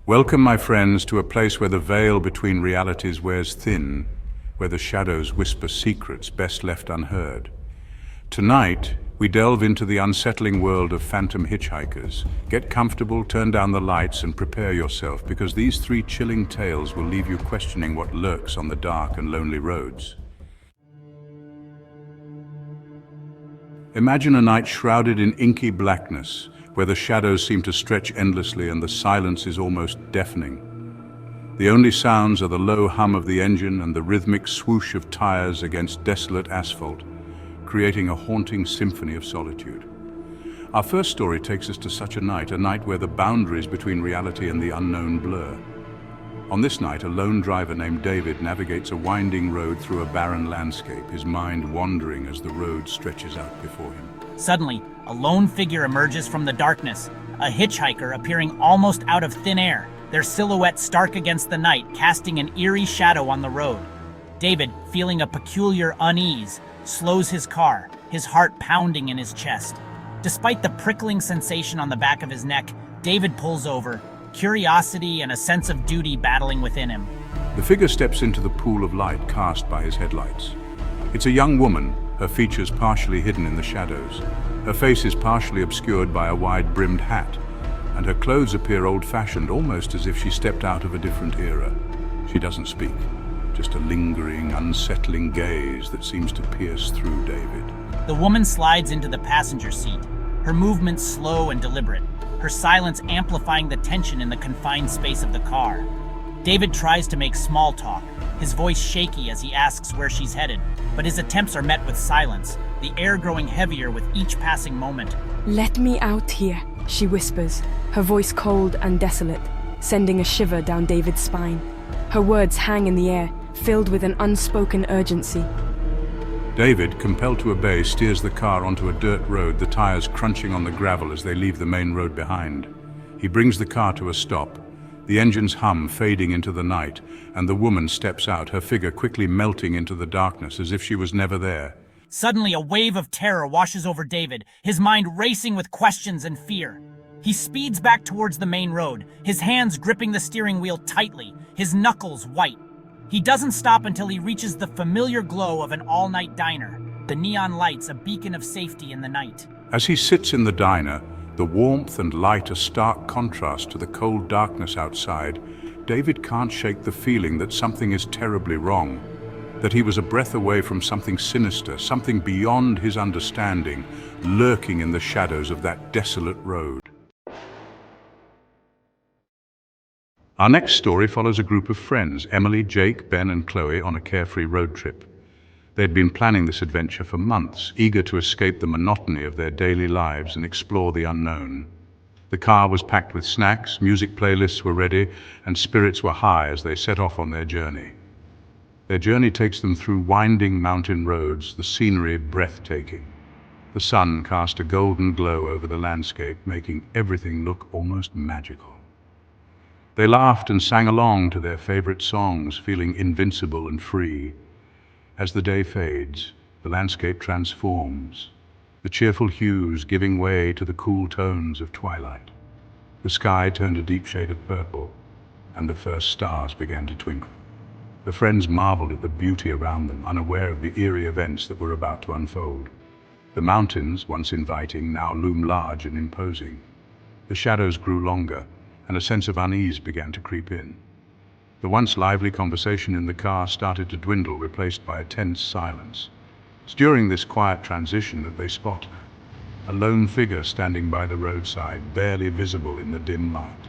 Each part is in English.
Welcome, my friends, to a place where the veil between realities wears thin, where the shadows whisper secrets best left unheard. Tonight, we delve into the unsettling world of phantom hitchhikers. Get comfortable, turn down the lights, and prepare yourself, because these three chilling tales will leave you questioning what lurks on the dark and lonely roads. Imagine a night shrouded in inky blackness, where the shadows seem to stretch endlessly and the silence is almost deafening. The only sounds are the low hum of the engine and the rhythmic swoosh of tires against desolate asphalt, creating a haunting symphony of solitude. Our first story takes us to such a night where the boundaries between reality and the unknown blur. On this night, a lone driver named David navigates a winding road through a barren landscape, his mind wandering as the road stretches out before him. Suddenly, a lone figure emerges from the darkness, a hitchhiker appearing almost out of thin air, their silhouette stark against the night, casting an eerie shadow on the road. David, feeling a peculiar unease, slows his car, his heart pounding in his chest. Despite the prickling sensation on the back of his neck, David pulls over, curiosity and a sense of duty battling within him. The figure steps into the pool of light cast by his headlights. It's a young woman, her features partially hidden in the shadows. Her face is partially obscured by a wide-brimmed hat, and her clothes appear old-fashioned, almost as if she stepped out of a different era. She doesn't speak, just a lingering, unsettling gaze that seems to pierce through David. The woman slides into the passenger seat, her movements slow and deliberate, her silence amplifying the tension in the confined space of the car. David tries to make small talk, his voice shaky as he asks where she's headed, but his attempts are met with silence, the air growing heavier with each passing moment. "Let me out here," she whispers, her voice cold and desolate, sending a shiver down David's spine. Her words hang in the air, filled with an unspoken urgency. David, compelled to obey, steers the car onto a dirt road, the tires crunching on the gravel as they leave the main road behind. He brings the car to a stop, the engine's hum fading into the night, and the woman steps out, her figure quickly melting into the darkness as if she was never there. Suddenly, a wave of terror washes over David, his mind racing with questions and fear. He speeds back towards the main road, his hands gripping the steering wheel tightly, his knuckles white. He doesn't stop until he reaches the familiar glow of an all-night diner, the neon lights a beacon of safety in the night. As he sits in the diner, the warmth and light a stark contrast to the cold darkness outside, David can't shake the feeling that something is terribly wrong, that he was a breath away from something sinister, something beyond his understanding, lurking in the shadows of that desolate road. Our next story follows a group of friends, Emily, Jake, Ben, and Chloe, on a carefree road trip. They'd been planning this adventure for months, eager to escape the monotony of their daily lives and explore the unknown. The car was packed with snacks, music playlists were ready, and spirits were high as they set off on their journey. Their journey takes them through winding mountain roads, the scenery breathtaking. The sun cast a golden glow over the landscape, making everything look almost magical. They laughed and sang along to their favorite songs, feeling invincible and free. As the day fades, the landscape transforms, the cheerful hues giving way to the cool tones of twilight. The sky turned a deep shade of purple, and the first stars began to twinkle. The friends marveled at the beauty around them, unaware of the eerie events that were about to unfold. The mountains, once inviting, now loomed large and imposing. The shadows grew longer, and a sense of unease began to creep in. The once lively conversation in the car started to dwindle, replaced by a tense silence. It's during this quiet transition that they spot a lone figure standing by the roadside, barely visible in the dim light.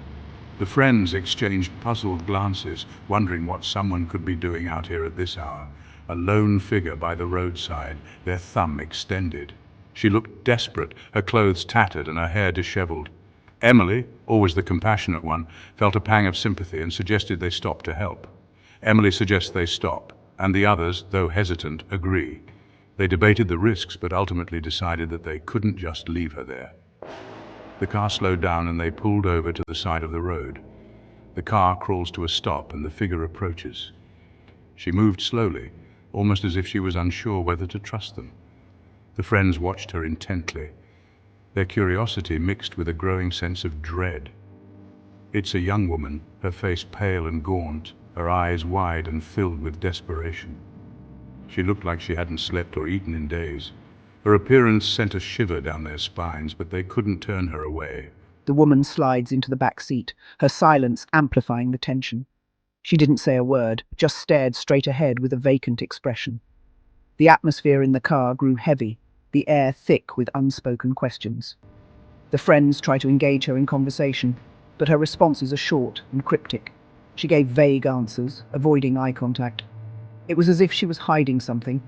The friends exchanged puzzled glances, wondering what someone could be doing out here at this hour. A lone figure by the roadside, their thumb extended. She looked desperate, her clothes tattered and her hair disheveled. Emily, always the compassionate one, felt a pang of sympathy and suggested they stop to help. Emily suggests they stop, and the others, though hesitant, agree. They debated the risks, but ultimately decided that they couldn't just leave her there. The car slowed down and they pulled over to the side of the road. The car crawls to a stop and the figure approaches. She moved slowly, almost as if she was unsure whether to trust them. The friends watched her intently, their curiosity mixed with a growing sense of dread. It's a young woman, her face pale and gaunt, her eyes wide and filled with desperation. She looked like she hadn't slept or eaten in days. Her appearance sent a shiver down their spines, but they couldn't turn her away. The woman slides into the back seat, her silence amplifying the tension. She didn't say a word, just stared straight ahead with a vacant expression. The atmosphere in the car grew heavy, the air thick with unspoken questions. The friends try to engage her in conversation, but her responses are short and cryptic. She gave vague answers, avoiding eye contact. It was as if she was hiding something,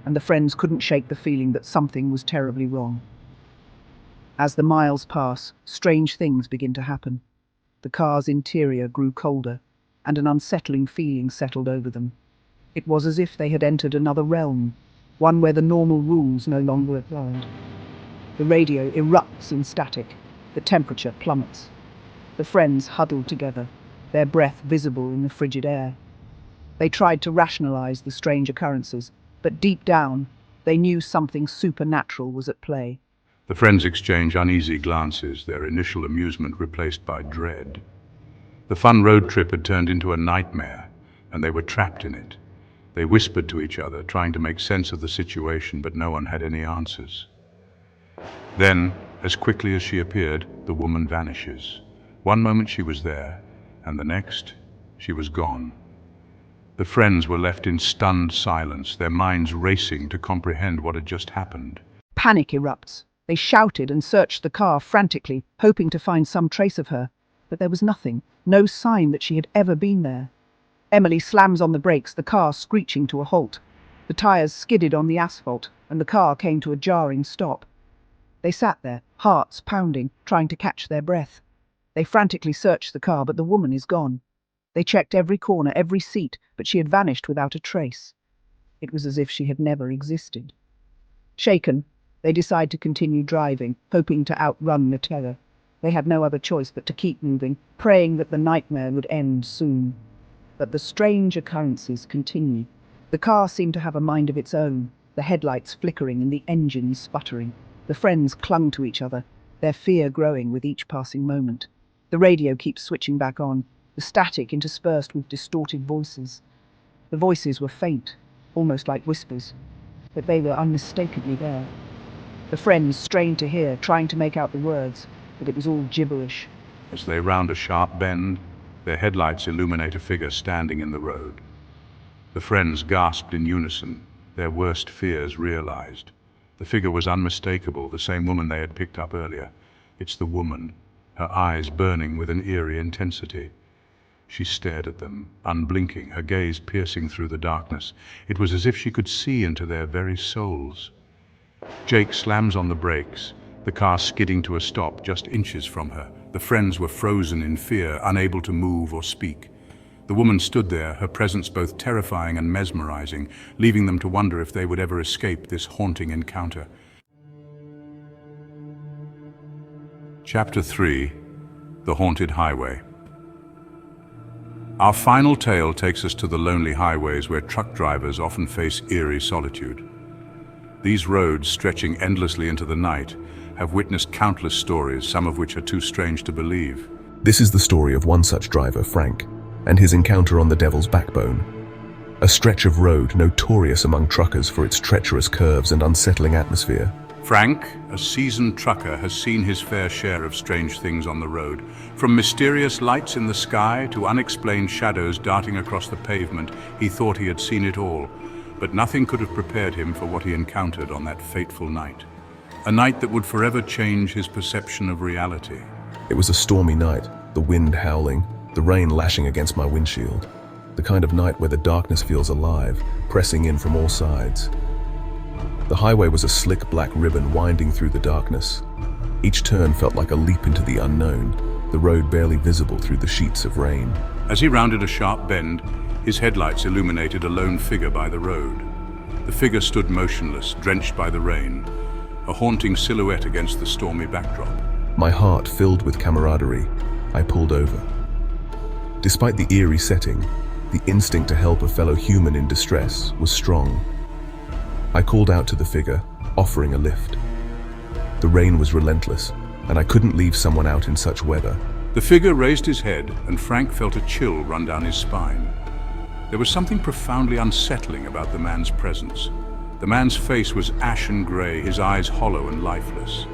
and the friends couldn't shake the feeling that something was terribly wrong. As the miles pass, strange things begin to happen. The car's interior grew colder, and an unsettling feeling settled over them. It was as if they had entered another realm, one where the normal rules no longer applied. The radio erupts in static, the temperature plummets. The friends huddled together, their breath visible in the frigid air. They tried to rationalize the strange occurrences, but deep down, they knew something supernatural was at play. The friends exchanged uneasy glances, their initial amusement replaced by dread. The fun road trip had turned into a nightmare, and they were trapped in it. They whispered to each other, trying to make sense of the situation, but no one had any answers. Then, as quickly as she appeared, the woman vanishes. One moment she was there, and the next, she was gone. The friends were left in stunned silence, their minds racing to comprehend what had just happened. Panic erupts. They shouted and searched the car frantically, hoping to find some trace of her. But there was nothing, no sign that she had ever been there. Emily slams on the brakes, the car screeching to a halt. The tires skidded on the asphalt, and the car came to a jarring stop. They sat there, hearts pounding, trying to catch their breath. They frantically searched the car, but the woman is gone. They checked every corner, every seat, but she had vanished without a trace. It was as if she had never existed. Shaken, they decide to continue driving, hoping to outrun the terror. They had no other choice but to keep moving, praying that the nightmare would end soon. But the strange occurrences continue. The car seemed to have a mind of its own, the headlights flickering and the engines sputtering. The friends clung to each other, their fear growing with each passing moment. The radio keeps switching back on, the static interspersed with distorted voices. The voices were faint, almost like whispers, but they were unmistakably there. The friends strained to hear, trying to make out the words, but it was all gibberish. As they round a sharp bend, their headlights illuminate a figure standing in the road. The friends gasped in unison, their worst fears realized. The figure was unmistakable, the same woman they had picked up earlier. It's the woman, her eyes burning with an eerie intensity. She stared at them, unblinking, her gaze piercing through the darkness. It was as if she could see into their very souls. Jake slams on the brakes, the car skidding to a stop just inches from her. The friends were frozen in fear, unable to move or speak. The woman stood there, her presence both terrifying and mesmerizing, leaving them to wonder if they would ever escape this haunting encounter. Chapter 3: The Haunted Highway. Our final tale takes us to the lonely highways where truck drivers often face eerie solitude. These roads, stretching endlessly into the night, have witnessed countless stories, some of which are too strange to believe. This is the story of one such driver, Frank, and his encounter on the Devil's Backbone, a stretch of road notorious among truckers for its treacherous curves and unsettling atmosphere. Frank, a seasoned trucker, has seen his fair share of strange things on the road. From mysterious lights in the sky to unexplained shadows darting across the pavement, he thought he had seen it all. But nothing could have prepared him for what he encountered on that fateful night. A night that would forever change his perception of reality. It was a stormy night, the wind howling, the rain lashing against my windshield. The kind of night where the darkness feels alive, pressing in from all sides. The highway was a slick black ribbon winding through the darkness. Each turn felt like a leap into the unknown, the road barely visible through the sheets of rain. As he rounded a sharp bend, his headlights illuminated a lone figure by the road. The figure stood motionless, drenched by the rain, a haunting silhouette against the stormy backdrop. My heart filled with camaraderie, I pulled over. Despite the eerie setting, the instinct to help a fellow human in distress was strong. I called out to the figure, offering a lift. The rain was relentless, and I couldn't leave someone out in such weather, The figure raised his head, and Frank felt a chill run down his spine. There was something profoundly unsettling about the man's presence. The man's face was ashen grey, his eyes hollow and lifeless.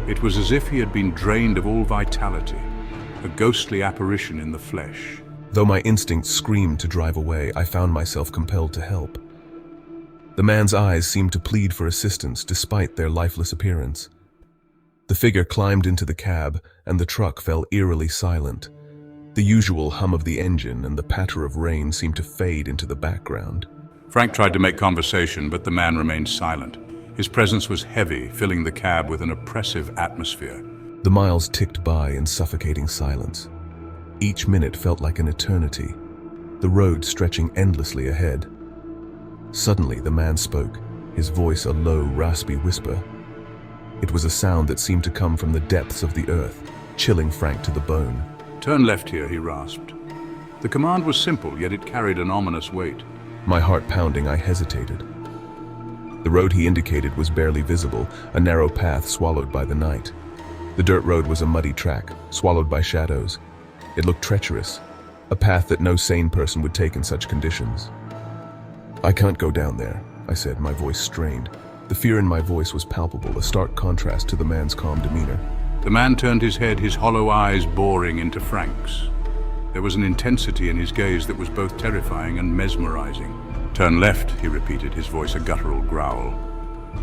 It was as if he had been drained of all vitality, a ghostly apparition in the flesh. Though my instincts screamed to drive away, I found myself compelled to help. The man's eyes seemed to plead for assistance despite their lifeless appearance. The figure climbed into the cab, and the truck fell eerily silent. The usual hum of the engine and the patter of rain seemed to fade into the background. Frank tried to make conversation, but the man remained silent. His presence was heavy, filling the cab with an oppressive atmosphere. The miles ticked by in suffocating silence. Each minute felt like an eternity, the road stretching endlessly ahead. Suddenly, the man spoke, his voice a low, raspy whisper. It was a sound that seemed to come from the depths of the earth, chilling Frank to the bone. "Turn left here," he rasped. The command was simple, yet it carried an ominous weight. My heart pounding, I hesitated. The road he indicated was barely visible, a narrow path swallowed by the night. The dirt road was a muddy track, swallowed by shadows. It looked treacherous, a path that no sane person would take in such conditions. "I can't go down there," I said, my voice strained. The fear in my voice was palpable, a stark contrast to the man's calm demeanor. The man turned his head, his hollow eyes boring into Frank's. There was an intensity in his gaze that was both terrifying and mesmerizing. "Turn left," he repeated, his voice a guttural growl.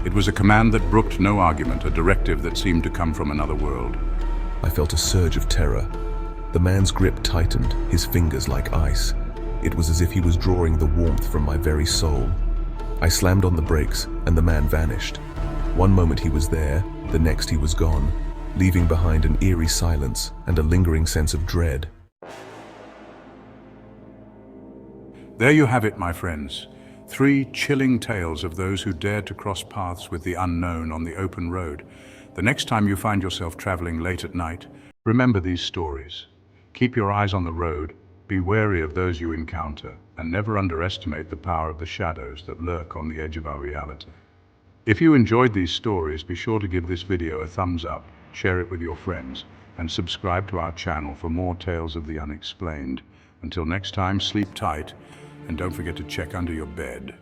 It was a command that brooked no argument, a directive that seemed to come from another world. I felt a surge of terror. The man's grip tightened, his fingers like ice. It was as if he was drawing the warmth from my very soul. I slammed on the brakes, and the man vanished. One moment he was there, the next he was gone, leaving behind an eerie silence and a lingering sense of dread. There you have it, my friends. 3 chilling tales of those who dared to cross paths with the unknown on the open road. The next time you find yourself traveling late at night, remember these stories. Keep your eyes on the road, be wary of those you encounter, and never underestimate the power of the shadows that lurk on the edge of our reality. If you enjoyed these stories, be sure to give this video a thumbs up, share it with your friends, and subscribe to our channel for more tales of the unexplained. Until next time, sleep tight, and don't forget to check under your bed.